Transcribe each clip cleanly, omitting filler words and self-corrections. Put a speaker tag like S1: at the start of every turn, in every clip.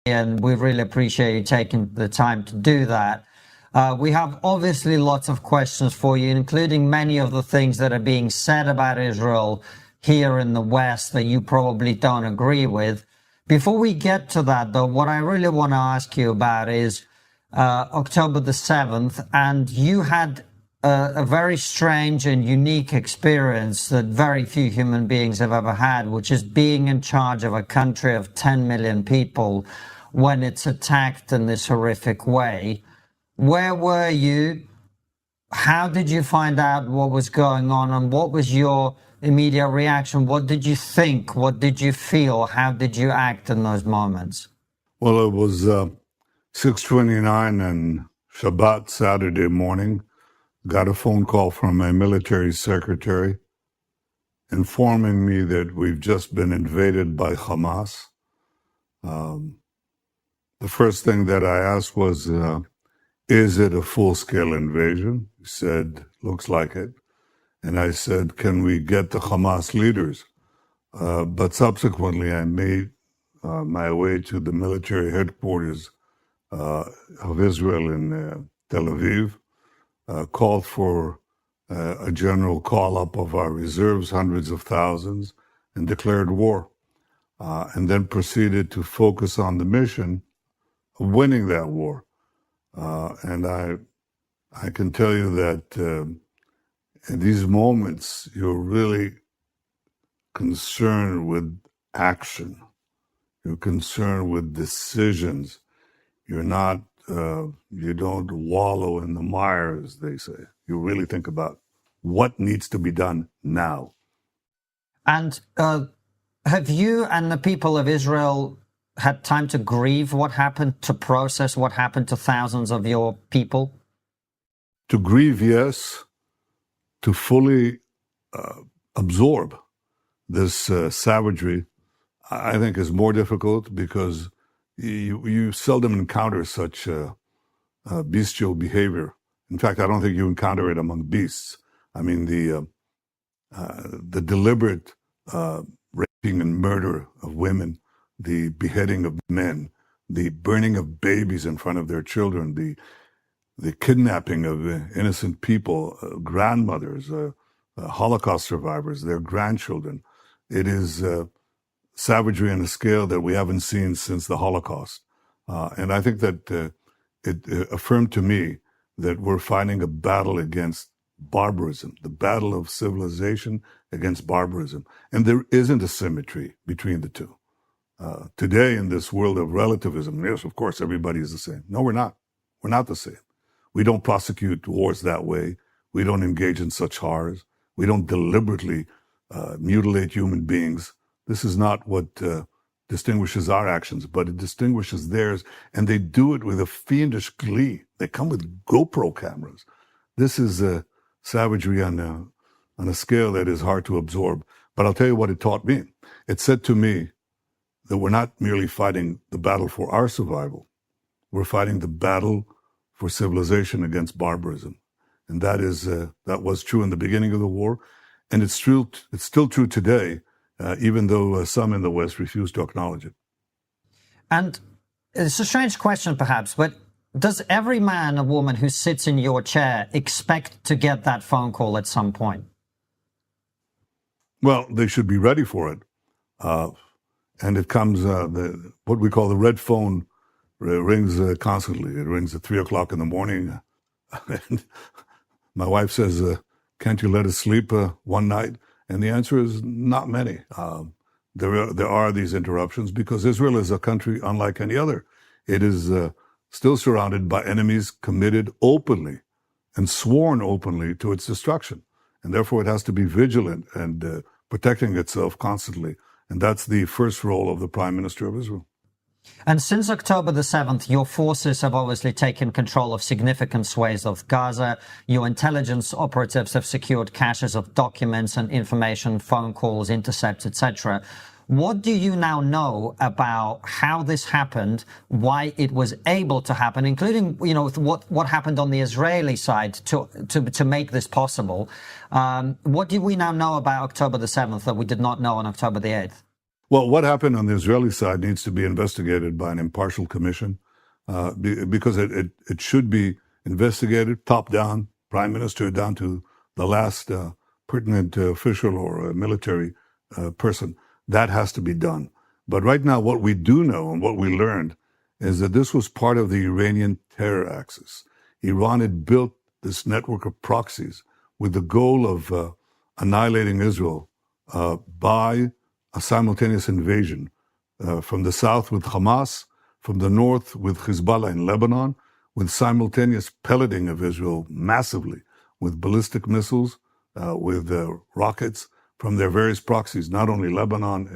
S1: and we really appreciate you taking the time to do that. We have obviously lots of questions for you, including many of the things that are being said about Israel here in the West that you probably don't agree with. Before we get to that, though, what I really want to ask you about is October the 7th, and you had a very strange and unique experience that very few human beings have ever had, which is being in charge of a country of 10 million people when it's attacked in this horrific way. Where were you? How did you find out what was going on, and what was your immediate reaction? What did you think? What did you feel? How did you act in those moments?
S2: Well, it was 6:29 and Shabbat, Saturday morning. Got a phone call from my military secretary informing me that we've just been invaded by Hamas. The first thing that I asked was, is it a full-scale invasion? He said, looks like it. And I said, can we get the Hamas leaders? But subsequently, I made my way to the military headquarters of Israel in Tel Aviv, called for a general call-up of our reserves, hundreds of thousands, and declared war, and then proceeded to focus on the mission of winning that war. And I can tell you that in these moments, you're really concerned with action. You're concerned with decisions. You're not, you don't wallow in the mire, as they say. You really think about what needs to be done now.
S1: And have you and the people of Israel had time to grieve what happened, to process what happened to thousands of your people?
S2: To grieve, yes. To fully absorb this savagery, I think, is more difficult, because you seldom encounter such bestial behavior. In fact, I don't think you encounter it among beasts. I mean, the deliberate raping and murder of women, the beheading of men, the burning of babies in front of their children, the kidnapping of innocent people, grandmothers, Holocaust survivors, their grandchildren. It is savagery on a scale that we haven't seen since the Holocaust. And I think that it affirmed to me that we're fighting a battle against barbarism, the battle of civilization against barbarism. And there isn't a symmetry between the two. Today, in this world of relativism, yes, of course, everybody is the same. No, we're not. We're not the same. We don't prosecute wars that way. We don't engage in such horrors. We don't deliberately mutilate human beings. This is not what distinguishes our actions, but it distinguishes theirs, and they do it with a fiendish glee. They come with GoPro cameras. This is savagery on a scale that is hard to absorb. But I'll tell you what it taught me. It said to me that we're not merely fighting the battle for our survival. We're fighting the battle for civilization against barbarism. And that was true in the beginning of the war. And it's still true today, even though some in the West refuse to acknowledge it.
S1: And it's a strange question, perhaps, but does every man or woman who sits in your chair expect to get that phone call at some point?
S2: Well, they should be ready for it. And it comes, what we call the red phone rings constantly. It rings at 3 o'clock in the morning. And my wife says, can't you let us sleep one night? And the answer is not many. There are these interruptions because Israel is a country unlike any other. It is still surrounded by enemies committed openly and sworn openly to its destruction. And therefore it has to be vigilant and protecting itself constantly. And that's the first role of the Prime Minister of Israel.
S1: And since October the 7th, your forces have obviously taken control of significant swathes of Gaza. Your intelligence operatives have secured caches of documents and information, phone calls, intercepts, etc. What do you now know about how this happened, why it was able to happen, including, you know, what happened on the Israeli side to make this possible? What do we now know about October the 7th that we did not know on October the 8th?
S2: Well, what happened on the Israeli side needs to be investigated by an impartial commission because it should be investigated top down, prime minister down to the last pertinent official or military person. That has to be done. But right now, what we do know and what we learned is that this was part of the Iranian terror axis. Iran had built this network of proxies with the goal of annihilating Israel by a simultaneous invasion from the south with Hamas, from the north with Hezbollah in Lebanon, with simultaneous pelleting of Israel massively with ballistic missiles, with rockets from their various proxies, not only Lebanon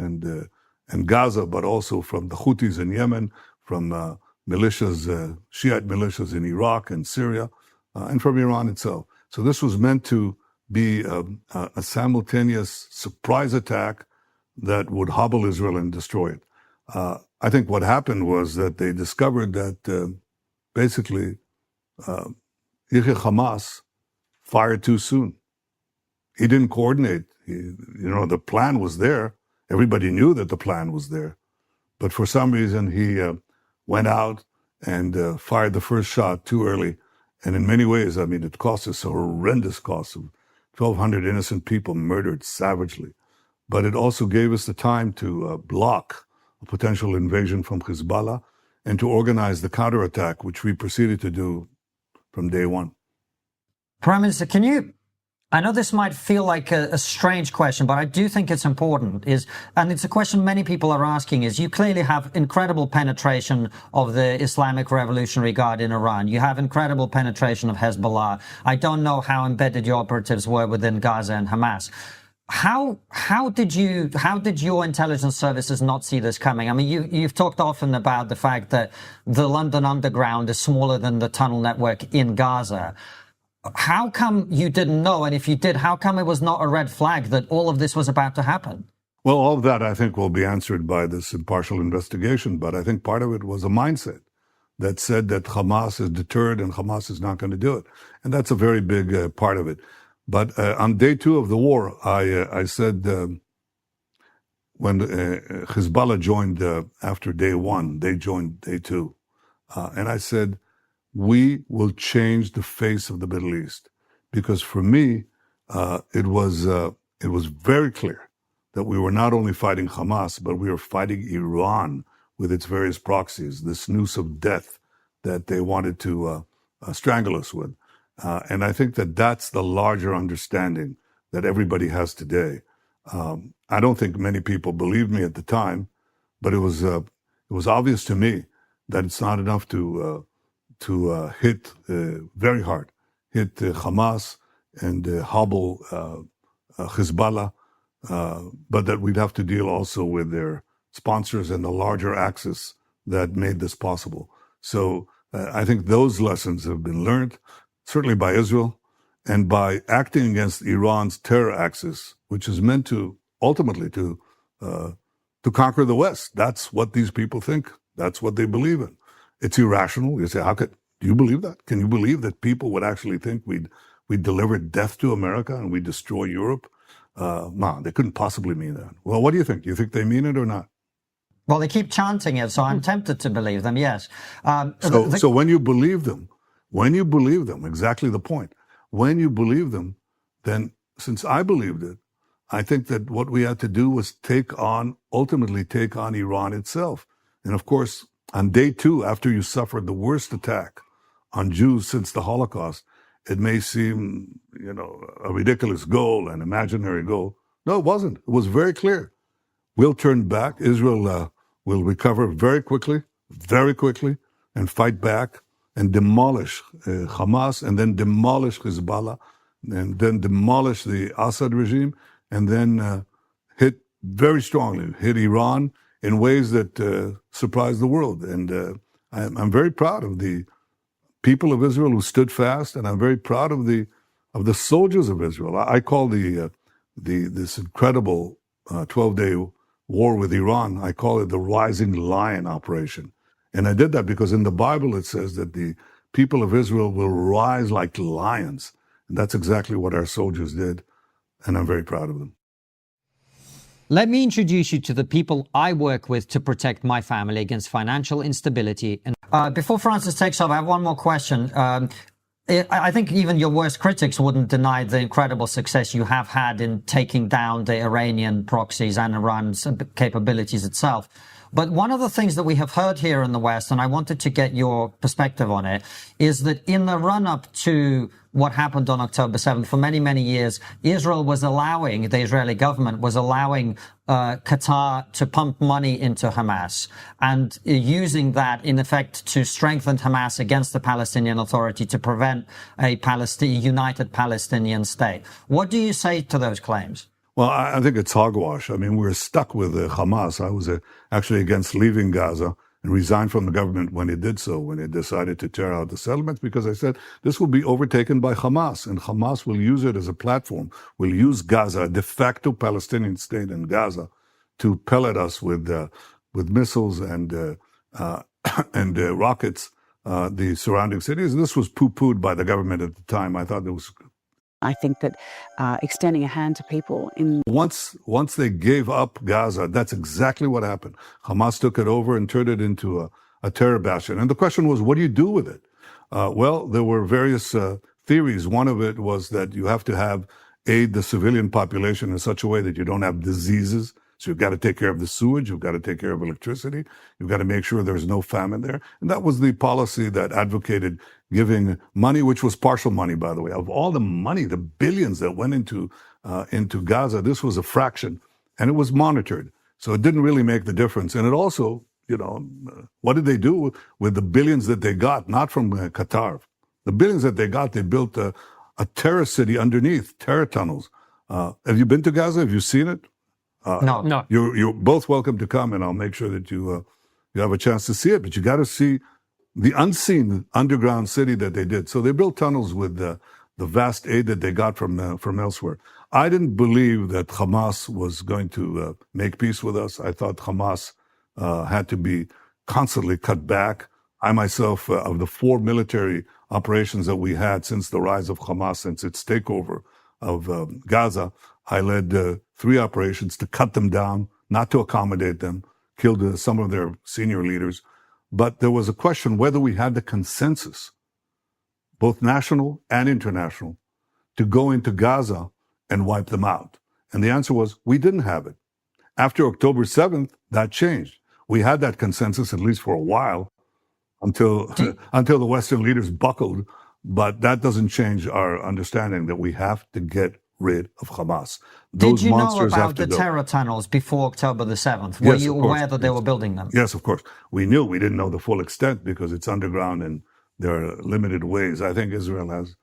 S2: and Gaza, but also from the Houthis in Yemen, from militias, Shiite militias in Iraq and Syria, and from Iran itself. So this was meant to be a simultaneous surprise attack that would hobble Israel and destroy it. I think what happened was that they discovered that basically Yahya Hamas fired too soon. He didn't coordinate. The plan was there. Everybody knew that the plan was there. But for some reason, he went out and fired the first shot too early. And in many ways, I mean, it cost us a horrendous cost of 1,200 innocent people murdered savagely. But it also gave us the time to block a potential invasion from Hezbollah and to organize the counterattack, which we proceeded to do from day one.
S1: Prime Minister, I know this might feel like a strange question, but I do think it's important, and it's a question many people are asking, is you clearly have incredible penetration of the Islamic Revolutionary Guard in Iran. You have incredible penetration of Hezbollah. I don't know how embedded your operatives were within Gaza and Hamas. How did your intelligence services not see this coming? I mean, you've talked often about the fact that the London Underground is smaller than the tunnel network in Gaza. How come you didn't know? And if you did, how come it was not a red flag that all of this was about to happen?
S2: Well, all of that, I think, will be answered by this impartial investigation. But I think part of it was a mindset that said that Hamas is deterred and Hamas is not going to do it. And that's a very big part of it. But on day two of the war, I said when Hezbollah joined after day one, they joined day two. And I said, we will change the face of the Middle East. Because for me, it was very clear that we were not only fighting Hamas, but we were fighting Iran with its various proxies, this noose of death that they wanted to strangle us with. And I think that that's the larger understanding that everybody has today. I don't think many people believed me at the time, but it was obvious to me that it's not enough to hit very hard, hit Hamas and hobble Hezbollah, but that we'd have to deal also with their sponsors and the larger axis that made this possible. So I think those lessons have been learned, certainly by Israel, and by acting against Iran's terror axis, which is meant to ultimately to conquer the West. That's what these people think. That's what they believe in. It's irrational. You say, do you believe that? Can you believe that people would actually think we'd deliver death to America and we'd destroy Europe? No, they couldn't possibly mean that. Well, what do you think? Do you think they mean it or not?
S1: Well, they keep chanting it, so I'm tempted to believe them, yes.
S2: So when you believe them, exactly the point. When you believe them, then since I believed it, I think that what we had to do was ultimately take on Iran itself. And of course, on day two, after you suffered the worst attack on Jews since the Holocaust, it may seem, a ridiculous goal, an imaginary goal. No, it wasn't. It was very clear. We'll turn back. Israel will recover very quickly, and fight back and demolish Hamas, and then demolish Hezbollah, and then demolish the Assad regime, and then hit very strongly, hit Iran in ways that surprised the world. And I'm very proud of the people of Israel who stood fast, and I'm very proud of the soldiers of Israel. I call this incredible 12-day war with Iran, I call it the Rising Lion Operation. And I did that because in the Bible it says that the people of Israel will rise like lions. And that's exactly what our soldiers did. And I'm very proud of them.
S3: Let me introduce you to the people I work with to protect my family against financial instability. And
S1: before Francis takes over, I have one more question. I think even your worst critics wouldn't deny the incredible success you have had in taking down the Iranian proxies and Iran's capabilities itself. But one of the things that we have heard here in the West, and I wanted to get your perspective on it, is that in the run-up to what happened on October 7th, for many, many years, Israel was allowing, the Israeli government was allowing Qatar to pump money into Hamas and using that, in effect, to strengthen Hamas against the Palestinian Authority to prevent a united Palestinian state. What do you say to those claims?
S2: Well, I think it's hogwash. I mean, we're stuck with Hamas. I was actually against leaving Gaza and resigned from the government when it did so, when it decided to tear out the settlements, because I said this will be overtaken by Hamas, and Hamas will use it as a platform, will use Gaza, a de facto Palestinian state in Gaza, to pellet us with missiles and rockets, the surrounding cities. This was poo-pooed by the government at the time. I thought it was...
S4: I think that extending a hand to people in...
S2: Once they gave up Gaza, that's exactly what happened. Hamas took it over and turned it into a terror bastion. And the question was, what do you do with it? Well, there were various theories. One of it was that you have to aid the civilian population in such a way that you don't have diseases. So you've got to take care of the sewage, you've got to take care of electricity, you've got to make sure there's no famine there. And that was the policy that advocated giving money, which was partial money, by the way. Of all the money, the billions that went into Gaza, this was a fraction, and it was monitored. So it didn't really make the difference. And it also, what did they do with the billions that they got? Not from Qatar. The billions that they got, they built a terror city underneath, terror tunnels. Have you been to Gaza? Have you seen it?
S1: No.
S2: You're both welcome to come, and I'll make sure that you have a chance to see it. But you got to see the unseen underground city that they did. So they built tunnels with the vast aid that they got from elsewhere. I didn't believe that Hamas was going to make peace with us. I thought Hamas had to be constantly cut back. I myself, of the 4 military operations that we had since the rise of Hamas, since its takeover of Gaza, I led 3 operations to cut them down, not to accommodate them, killed some of their senior leaders. But there was a question whether we had the consensus, both national and international, to go into Gaza and wipe them out. And the answer was, we didn't have it. After October 7th, that changed. We had that consensus, at least for a while, until the Western leaders buckled. But that doesn't change our understanding that we have to get rid of Hamas.
S1: Did you know about the terror tunnels before October the 7th? Were you aware that they were building them?
S2: Yes, of course. We knew. We didn't know the full extent because it's underground and there are limited ways. I think Israel has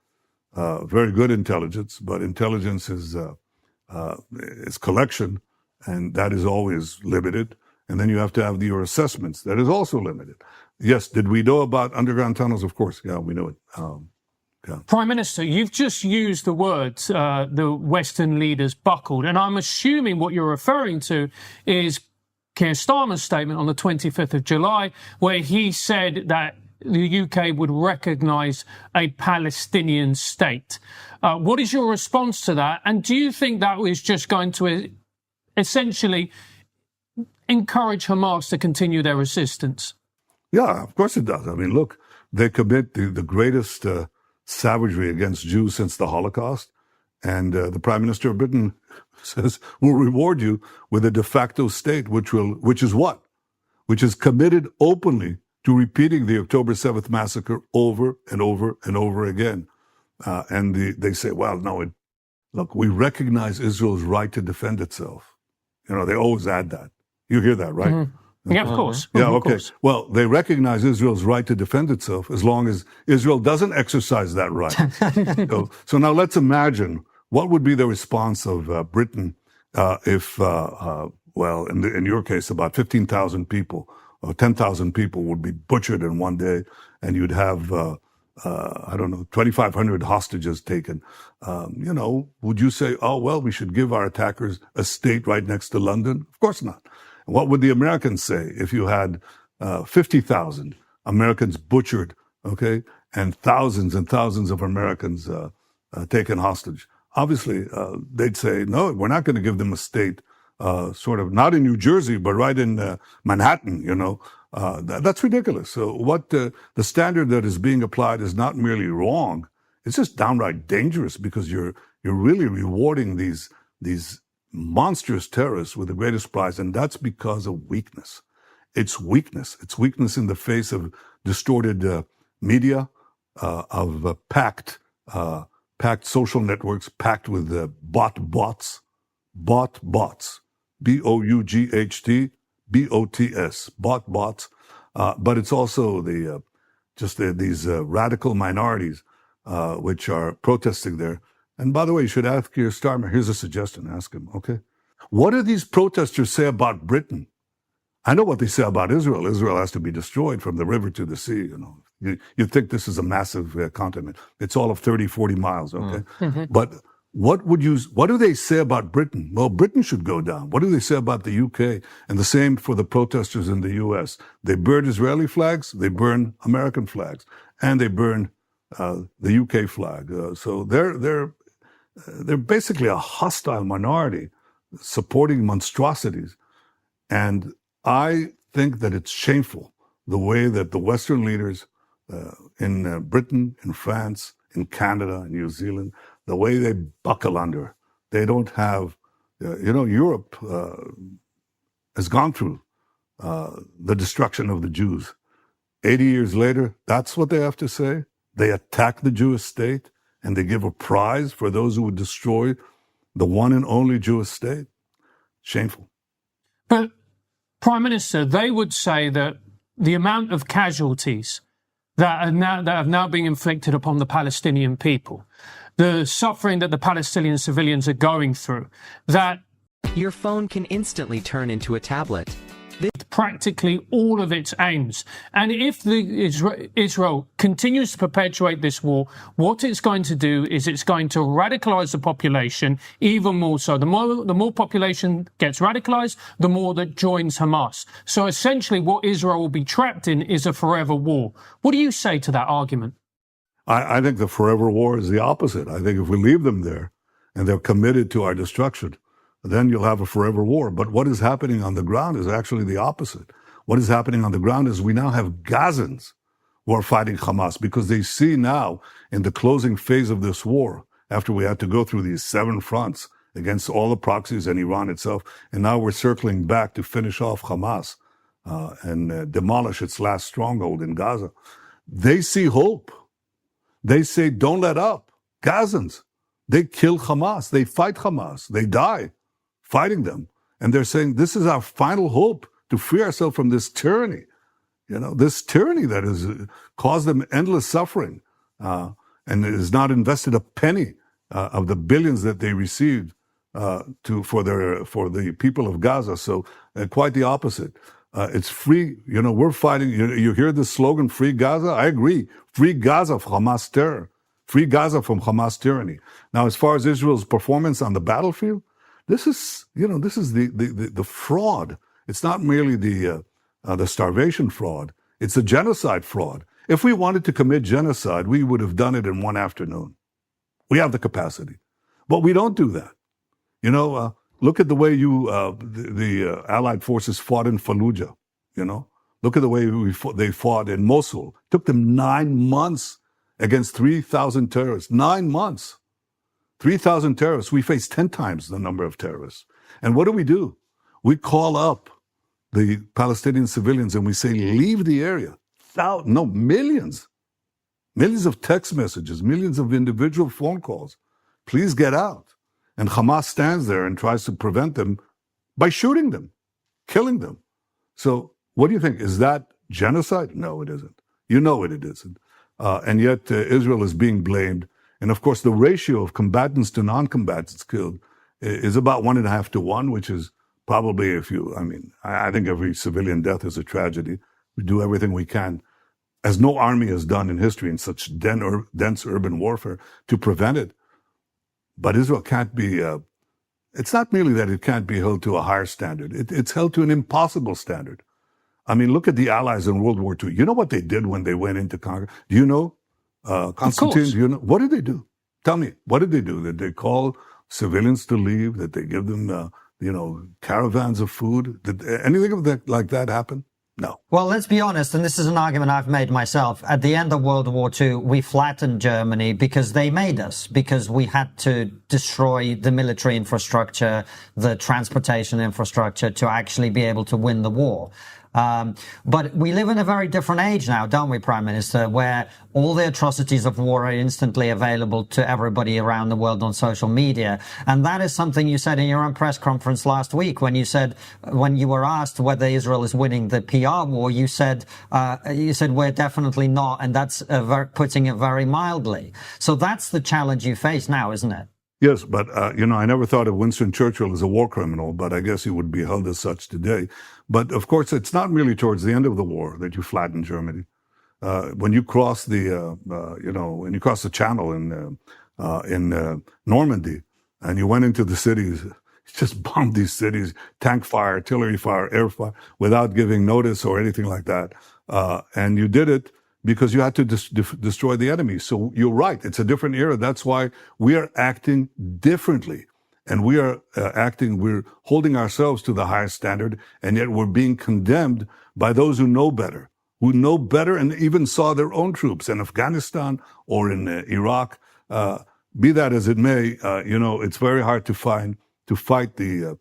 S2: very good intelligence, but intelligence is collection, and that is always limited. And then you have to have your assessments. That is also limited. Yes, did we know about underground tunnels? Of course. Yeah, we knew it. Yeah.
S5: Prime Minister, you've just used the words, the Western leaders buckled, and I'm assuming what you're referring to is Keir Starmer's statement on the 25th of July, where he said that the UK would recognise a Palestinian state. What is your response to that? And do you think that is just going to essentially encourage Hamas to continue their resistance?
S2: Yeah, of course it does. I mean, look, they commit the greatest savagery against Jews since the Holocaust. And the Prime Minister of Britain says, we'll reward you with a de facto state, which is what? Which is committed openly to repeating the October 7th massacre over and over and over again. And they say, well, no, look, we recognize Israel's right to defend itself. They always add that. You hear that, right?
S5: Mm-hmm. Yeah, of course.
S2: Yeah,
S5: of
S2: okay.
S5: Course.
S2: Well, they recognize Israel's right to defend itself as long as Israel doesn't exercise that right. So now let's imagine what would be the response of Britain if, in your case, about 15,000 people or 10,000 people would be butchered in one day, and you'd have, 2,500 hostages taken. Would you say, oh, well, we should give our attackers a state right next to London? Of course not. What would the Americans say if you had 50,000 Americans butchered, okay, and thousands of Americans taken hostage? Obviously, they'd say, no, we're not going to give them a state sort of not in New Jersey, but right in Manhattan, that's ridiculous. So what the standard that is being applied is not merely wrong, it's just downright dangerous, because you're really rewarding these monstrous terrorists with the greatest prize, and that's because of weakness. It's weakness. It's weakness in the face of distorted media, of packed social networks, packed with bots, B-O-U-G-H-T, B-O-T-S, bots. But it's also these radical minorities which are protesting there. And by the way, you should ask your Starmer. Here's a suggestion. Ask him, okay? What do these protesters say about Britain? I know what they say about Israel. Israel has to be destroyed from the river to the sea, You think this is a massive continent. It's all of 30, 40 miles, okay? Mm-hmm. But what do they say about Britain? Well, Britain should go down. What do they say about the UK? And the same for the protesters in the US. They burn Israeli flags, they burn American flags, and they burn the UK flag. So they're basically a hostile minority supporting monstrosities. And I think that it's shameful the way that the Western leaders in Britain, in France, in Canada, in New Zealand, the way they buckle under. They don't have, Europe has gone through the destruction of the Jews. 80 years later, that's what they have to say. They attack the Jewish state and they give a prize for those who would destroy the one and only Jewish state. Shameful.
S5: But, Prime Minister, they would say that the amount of casualties that have now been inflicted upon the Palestinian people, the suffering that the Palestinian civilians are going through, that
S6: your phone can instantly turn into a tablet.
S5: Practically all of its aims. And if Israel continues to perpetuate this war, what it's going to do is it's going to radicalize the population even more so. The more population gets radicalized, the more that joins Hamas. So essentially what Israel will be trapped in is a forever war. What do you say to that argument?
S2: I think the forever war is the opposite. I think if we leave them there and they're committed to our destruction, then you'll have a forever war. But what is happening on the ground is actually the opposite. What is happening on the ground is we now have Gazans who are fighting Hamas because they see now in the closing phase of this war, after we had to go through these 7 fronts against all the proxies and Iran itself, and now we're circling back to finish off Hamas and demolish its last stronghold in Gaza. They see hope. They say, don't let up. Gazans, they kill Hamas. They fight Hamas. They die fighting them. And they're saying, this is our final hope to free ourselves from this tyranny. This tyranny that has caused them endless suffering and has not invested a penny of the billions that they received for the people of Gaza. So quite the opposite. It's free. We're fighting. You hear the slogan, Free Gaza? I agree. Free Gaza from Hamas terror. Free Gaza from Hamas tyranny. Now, as far as Israel's performance on the battlefield, this is the fraud. It's not merely the starvation fraud. It's the genocide fraud. If we wanted to commit genocide, we would have done it in one afternoon. We have the capacity, but we don't do that. Look at the way the Allied forces fought in Fallujah. Look at the way they fought in Mosul. It took them 9 months against 3,000 terrorists. 9 months. 3,000 terrorists. We face 10 times the number of terrorists. And what do? We call up the Palestinian civilians and we say, leave the area. Millions. Millions of text messages, millions of individual phone calls. Please get out. And Hamas stands there and tries to prevent them by shooting them, killing them. So what do you think? Is that genocide? No, it isn't. You know it isn't. And yet Israel is being blamed. And of course, the ratio of combatants to non-combatants killed is about 1.5 to 1, which is probably I think every civilian death is a tragedy. We do everything we can, as no army has done in history in such dense urban warfare, to prevent it. But Israel can't be, it's not merely that it can't be held to a higher standard. It's held to an impossible standard. Look at the Allies in World War II. You know what they did when they went into Congress? Do you know? Constantine, do you know? What did they do? Tell me, what did they do? Did they call civilians to leave? Did they give them caravans of food? Did anything of that like that happen? No.
S1: Well, let's be honest, and this is an argument I've made myself. At the end of World War II, we flattened Germany because they made us, because we had to destroy the military infrastructure, the transportation infrastructure to actually be able to win the war. But we live in a very different age now, don't we, Prime Minister, where all the atrocities of war are instantly available to everybody around the world on social media. And that is something you said in your own press conference last week when you said, when you were asked whether Israel is winning the PR war, you said we're definitely not. And that's putting it very mildly. So that's the challenge you face now, isn't it?
S2: Yes, but, I never thought of Winston Churchill as a war criminal, but I guess he would be held as such today. But, of course, it's not really towards the end of the war that you flatten Germany. When you cross when you cross the channel in Normandy and you went into the cities, you just bombed these cities, tank fire, artillery fire, air fire, without giving notice or anything like that. And you did it because you had to destroy the enemy. So you're right. It's a different era. That's why we are acting differently. And we are we're holding ourselves to the highest standard, and yet we're being condemned by those who know better and even saw their own troops in Afghanistan or in Iraq. Be that as it may, it's very hard to fight the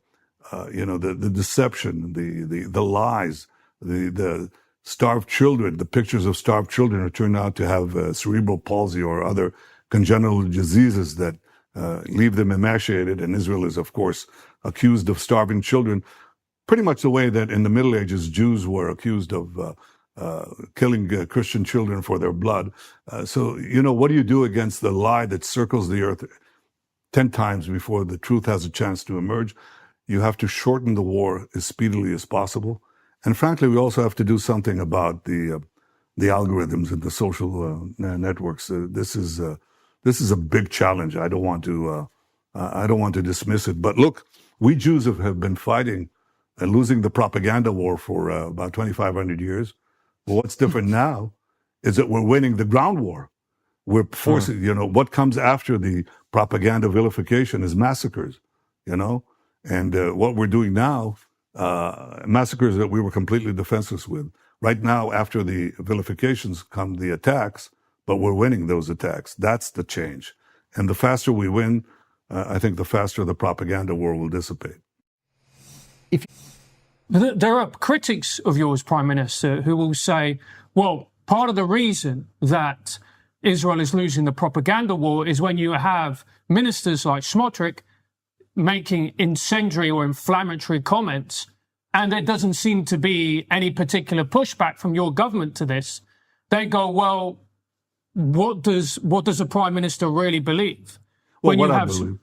S2: deception, the lies, the starved children, the pictures of starved children who turn out to have cerebral palsy or other congenital diseases that leave them emaciated. And Israel is, of course, accused of starving children, pretty much the way that in the Middle Ages Jews were accused of killing Christian children for their blood. So, what do you do against the lie that circles the earth 10 times before the truth has a chance to emerge? You have to shorten the war as speedily as possible. And frankly, we also have to do something about the algorithms and the social networks. This is a big challenge. I don't want to dismiss it. But look, we Jews have been fighting and losing the propaganda war for about 2,500 years. Well, what's different now is that we're winning the ground war. We're forcing, what comes after the propaganda vilification is massacres, and what we're doing now, massacres that we were completely defenseless with. Right now, after the vilifications come the attacks, but we're winning those attacks. That's the change. And the faster we win, I think the faster the propaganda war will dissipate.
S5: There are critics of yours, Prime Minister, who will say, well, part of the reason that Israel is losing the propaganda war is when you have ministers like Smotrich making incendiary or inflammatory comments, and there doesn't seem to be any particular pushback from your government to this. They go, well, what does a Prime Minister really believe?
S2: Well,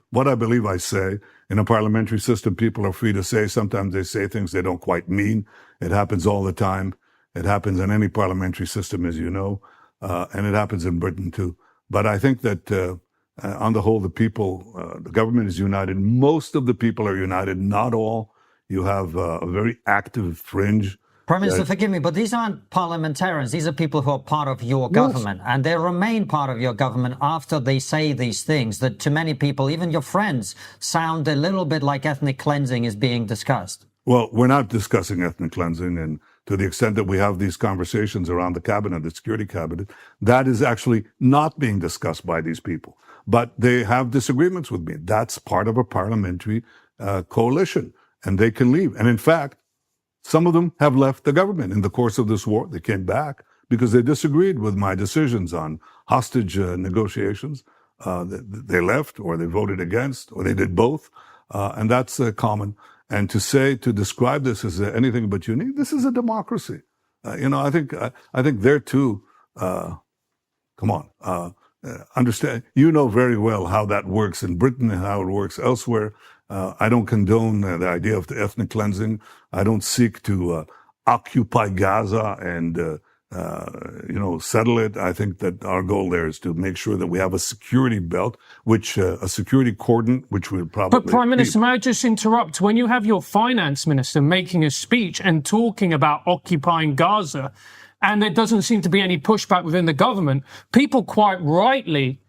S2: what I believe I say. In a parliamentary system, people are free to say. Sometimes they say things they don't quite mean. It happens all the time. It happens in any parliamentary system, as you know, and it happens in Britain too. But I think that on the whole, the government is united. Most of the people are united, not all. You have a very active fringe.
S1: Prime Minister, forgive me, but these aren't parliamentarians. These are people who are part of your government, and they remain part of your government after they say these things that to many people, even your friends, sound a little bit like ethnic cleansing is being discussed.
S2: Well, we're not discussing ethnic cleansing, and to the extent that we have these conversations around the cabinet, the security cabinet, that is actually not being discussed by these people. But they have disagreements with me. That's part of a parliamentary coalition, and they can leave. And in fact, some of them have left the government in the course of this war. They came back because they disagreed with my decisions on hostage negotiations. They left, or they voted against, or they did both. And that's common. And to describe this as anything but unique, this is a democracy. I think there too, come on, understand, very well how that works in Britain and how it works elsewhere. I don't condone the idea of the ethnic cleansing. I don't seek to occupy Gaza and, settle it. I think that our goal there is to make sure that we have a security belt, a security cordon, which we'll probably
S5: But Prime Minister, may I just interrupt? When you have your finance minister making a speech and talking about occupying Gaza, and there doesn't seem to be any pushback within the government, people quite rightly,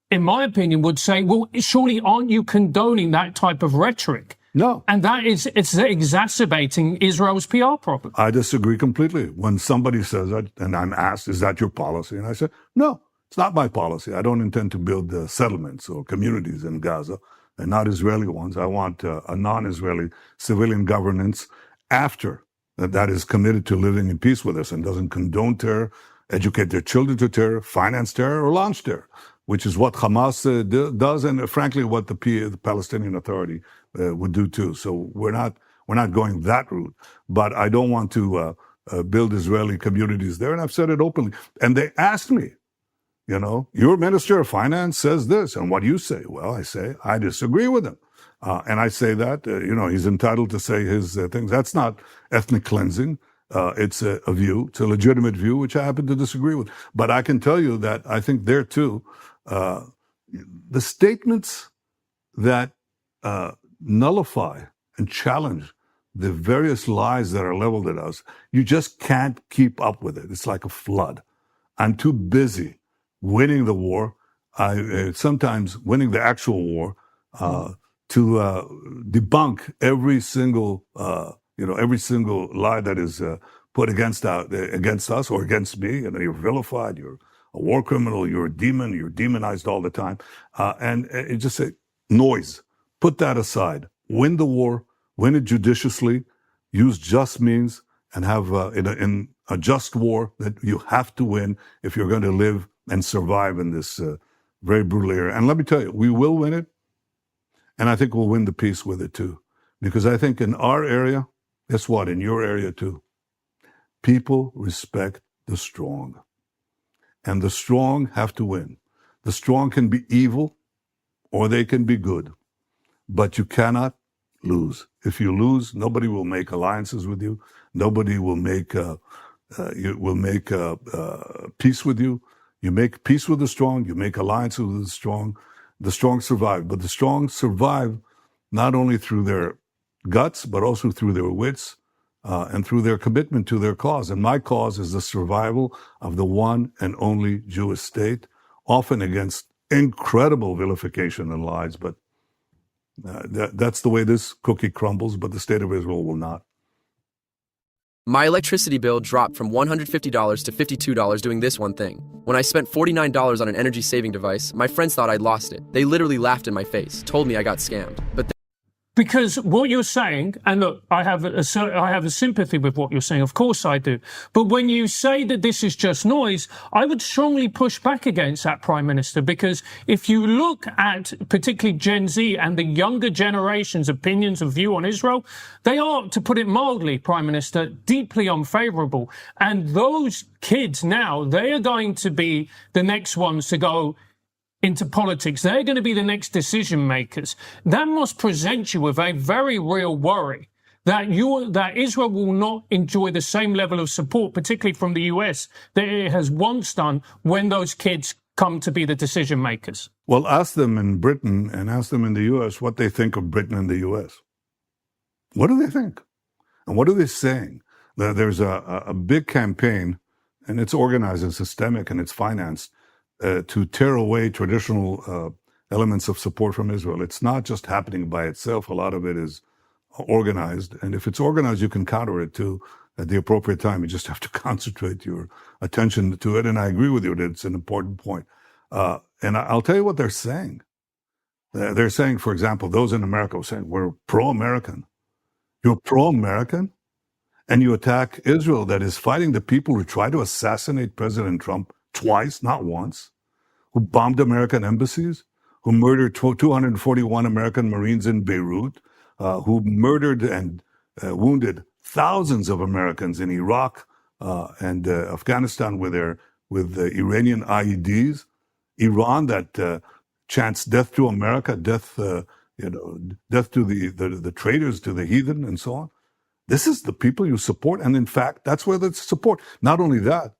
S5: in my opinion, would say, well, surely aren't you condoning that type of rhetoric?
S2: No.
S5: And it's exacerbating Israel's PR problem.
S2: I disagree completely. When somebody says that, and I'm asked, is that your policy? And I said, no, it's not my policy. I don't intend to build settlements or communities in Gaza, and not Israeli ones. I want a non-Israeli civilian governance after that is committed to living in peace with us and doesn't condone terror, educate their children to terror, finance terror, or launch terror, which is what Hamas does, and frankly, what the Palestinian Authority would do too. So we're not going that route. But I don't want to build Israeli communities there, and I've said it openly. And they asked me, your Minister of Finance says this, and what do you say? Well, I say I disagree with him. And I say that, he's entitled to say his things. That's not ethnic cleansing. It's a view. It's a legitimate view, which I happen to disagree with. But I can tell you that I think there, too, the statements that nullify and challenge the various lies that are leveled at us, you just can't keep up with it. It's like a flood. I'm too busy winning the war, sometimes winning the actual war, to debunk every single lie that is put against us or against me. You're vilified, you're a war criminal, you're a demon, you're demonized all the time. And it just say, noise. Put that aside. Win the war, win it judiciously, use just means, and have in a just war that you have to win if you're going to live and survive in this very brutal era. And let me tell you, we will win it. And I think we'll win the peace with it too. Because I think in our area, guess what? In your area too, people respect the strong. And the strong have to win. The strong can be evil or they can be good. But you cannot lose. If you lose, nobody will make alliances with you. Nobody will make peace with you. You make peace with the strong. You make alliances with the strong. The strong survive. But the strong survive not only through their guts, but also through their wits and through their commitment to their cause. And my cause is the survival of the one and only Jewish state, often against incredible vilification and lies. But that's the way this cookie crumbles, but the state of Israel will not.
S7: My electricity bill dropped from $150 to $52 doing this one thing. When I spent $49 on an energy-saving device, my friends thought I'd lost it. They literally laughed in my face, told me I got scammed. But
S5: because what you're saying, and look, I have a sympathy with what you're saying, of course I do. But when you say that this is just noise, I would strongly push back against that, Prime Minister, because if you look at particularly Gen Z and the younger generation's opinions and view on Israel, they are, to put it mildly, Prime Minister, deeply unfavourable. And those kids now, they are going to be the next ones to go into politics. They're going to be the next decision makers. That must present you with a very real worry that Israel will not enjoy the same level of support, particularly from the US, that it has once done when those kids come to be the decision makers.
S2: Well, ask them in Britain and ask them in the US what they think of Britain and the US. What do they think? And what are they saying? There's a big campaign, and it's organized and systemic and it's financed, to tear away traditional elements of support from Israel. It's not just happening by itself. A lot of it is organized. And if it's organized, you can counter it too at the appropriate time. You just have to concentrate your attention to it. And I agree with you that it's an important point. And I'll tell you what they're saying. They're saying, for example, those in America are saying, we're pro-American. You're pro-American? And you attack Israel that is fighting the people who try to assassinate President Trump twice, not once, who bombed American embassies, who murdered 241 American Marines in Beirut, who murdered and wounded thousands of Americans in Iraq and Afghanistan with Iranian IEDs, Iran that chants death to America, death to the traitors, to the heathen, and so on. This is the people you support, and in fact, that's where the support. Not only that,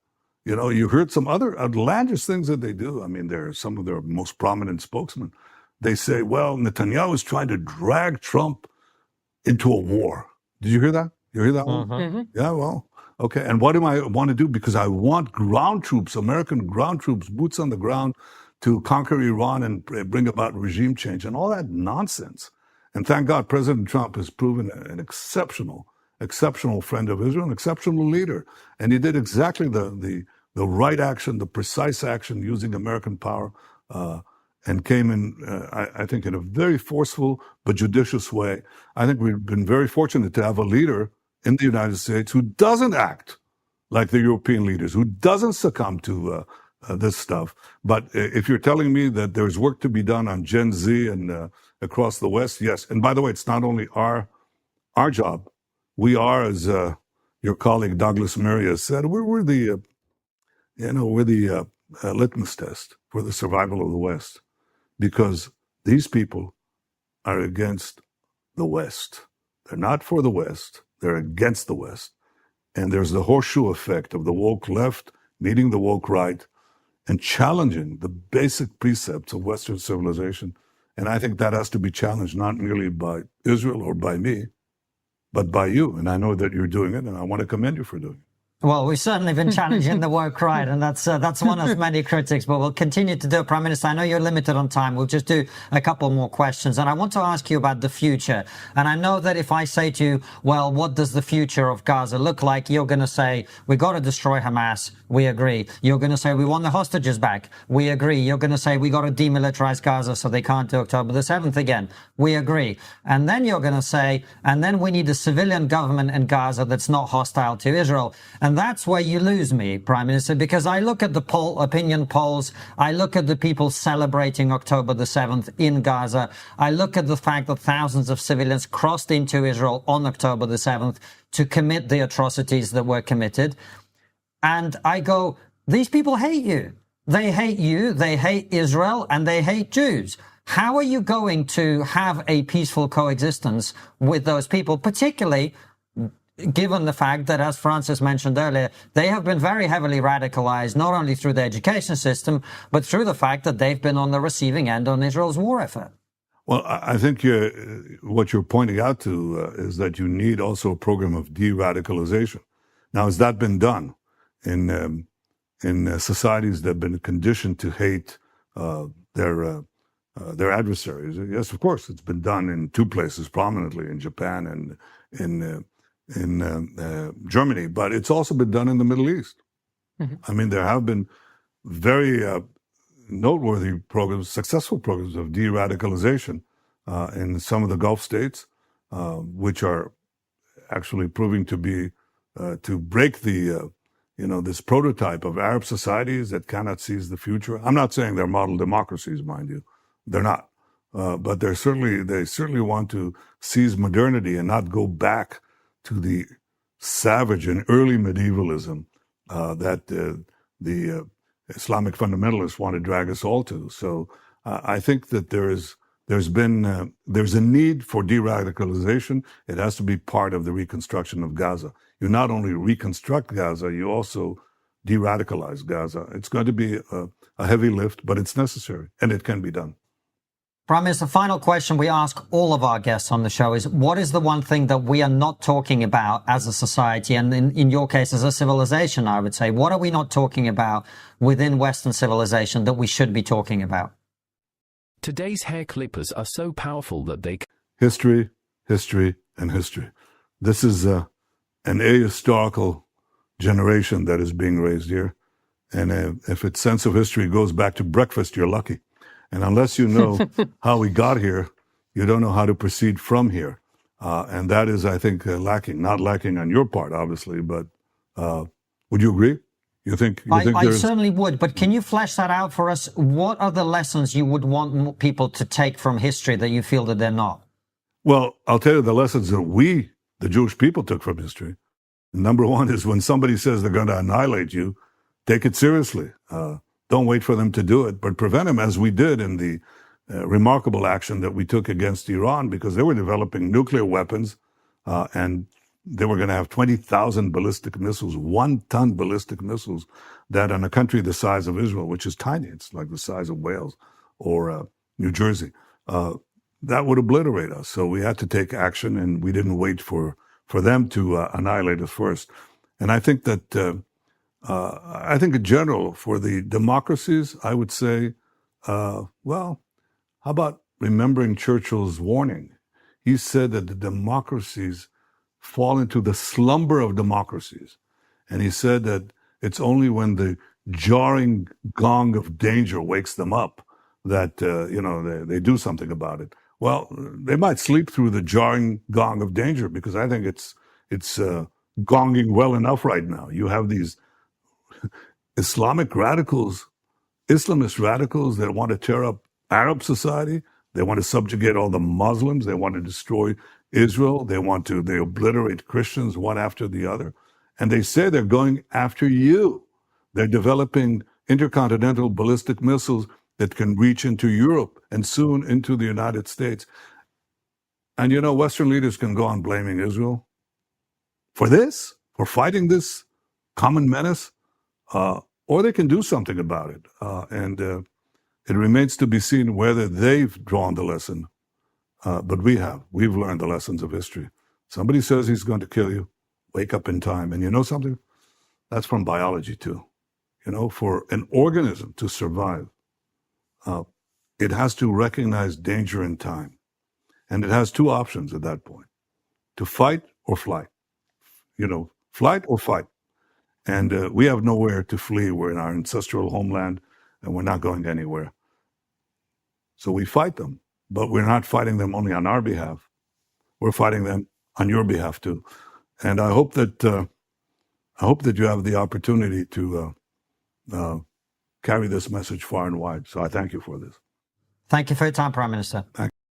S2: you heard some other outlandish things that they do. I mean, they're some of their most prominent spokesmen. They say, well, Netanyahu is trying to drag Trump into a war. Did you hear that? You hear that one? Mm-hmm. Yeah, well, okay. And what do I want to do? Because I want ground troops, American ground troops, boots on the ground to conquer Iran and bring about regime change and all that nonsense. And thank God President Trump has proven an exceptional friend of Israel, an exceptional leader. And he did exactly the right action, the precise action using American power, and came in, I think, in a very forceful but judicious way. I think we've been very fortunate to have a leader in the United States who doesn't act like the European leaders, who doesn't succumb to this stuff. But if you're telling me that there's work to be done on Gen Z and across the West, yes. And by the way, it's not only our job. We are, as your colleague Douglas Murray has said, we're the litmus test for the survival of the West, because these people are against the West. They're not for the West. They're against the West. And there's the horseshoe effect of the woke left meeting the woke right and challenging the basic precepts of Western civilization. And I think that has to be challenged not merely by Israel or by me, but by you. And I know that you're doing it, and I want to commend you for doing it.
S1: Well, we've certainly been challenging the woke right, and that's one of many critics, but we'll continue to do it. Prime Minister, I know you're limited on time. We'll just do a couple more questions, and I want to ask you about the future. And I know that if I say to you, well, what does the future of Gaza look like? You're going to say, we got to destroy Hamas. We agree. You're going to say, we want the hostages back. We agree. You're going to say, we got to demilitarize Gaza so they can't do October the 7th again. We agree. And then you're going to say, and then we need a civilian government in Gaza that's not hostile to Israel. And that's where you lose me, Prime Minister, because I look at the opinion polls, I look at the people celebrating October the 7th in Gaza, I look at the fact that thousands of civilians crossed into Israel on October the 7th to commit the atrocities that were committed, and I go, these people hate you. They hate you, they hate Israel, and they hate Jews. How are you going to have a peaceful coexistence with those people, particularly given the fact that, as Francis mentioned earlier, they have been very heavily radicalized, not only through the education system, but through the fact that they've been on the receiving end on Israel's war effort?
S2: Well, I think what you're pointing out to is that you need also a program of de-radicalization. Now, has that been done in societies that have been conditioned to hate their adversaries? Yes, of course, it's been done in two places prominently, in Japan and in Germany, but it's also been done in the Middle East. Mm-hmm. I mean, there have been very noteworthy programs, successful programs of de-radicalization in some of the Gulf states, which are actually proving to be to break the this prototype of Arab societies that cannot seize the future. I'm not saying they're model democracies, mind you, they're not, but they certainly want to seize modernity and not go back to the savage and early medievalism that the Islamic fundamentalists want to drag us all to. So I think that there's a need for de-radicalization. It has to be part of the reconstruction of Gaza. You not only reconstruct Gaza, you also de-radicalize Gaza. It's going to be a heavy lift, but it's necessary, and it can be done.
S1: Prime Minister, final question we ask all of our guests on the show is, what is the one thing that we are not talking about as a society, and in your case as a civilization, I would say? What are we not talking about within Western civilization that we should be talking about?
S8: Today's hair clippers are so powerful that they...
S2: History, history, and history. This is an ahistorical generation that is being raised here. And if its sense of history goes back to breakfast, you're lucky. And unless you know how we got here, you don't know how to proceed from here. And that is, I think, lacking. Not lacking on your part, obviously, but would you agree?
S1: I certainly would, but can you flesh that out for us? What are the lessons you would want people to take from history that you feel that they're not?
S2: Well, I'll tell you the lessons that we, the Jewish people, took from history. Number one is when somebody says they're going to annihilate you, take it seriously. Don't wait for them to do it, but prevent them, as we did in the remarkable action that we took against Iran, because they were developing nuclear weapons, and they were going to have 20,000 ballistic missiles, 1-ton ballistic missiles, that on a country the size of Israel, which is tiny, it's like the size of Wales or New Jersey, that would obliterate us. So we had to take action, and we didn't wait for them to annihilate us first. And I think that I think in general, for the democracies, I would say, well, how about remembering Churchill's warning? he said that the democracies fall into the slumber of democracies. And he said that it's only when the jarring gong of danger wakes them up that, they do something about it. Well, they might sleep through the jarring gong of danger because I think it's gonging well enough right now. You have these Islamic radicals, Islamist radicals that want to tear up Arab society. They want to subjugate all the Muslims. They want to destroy Israel. They obliterate Christians one after the other. And they say they're going after you. They're developing intercontinental ballistic missiles that can reach into Europe and soon into the United States. And Western leaders can go on blaming Israel for this, for fighting this common menace, or they can do something about it. And it remains to be seen whether they've drawn the lesson. But we've learned the lessons of history. Somebody says he's going to kill you, wake up in time. And you know something? That's from biology too. For an organism to survive, it has to recognize danger in time. And it has two options at that point: to fight or flight. Flight or fight. And we have nowhere to flee. We're in our ancestral homeland, and we're not going anywhere. So we fight them, but we're not fighting them only on our behalf. We're fighting them on your behalf too. And I hope that you have the opportunity to carry this message far and wide. So I thank you for this.
S1: Thank you for your time, Prime Minister.
S2: Thank you.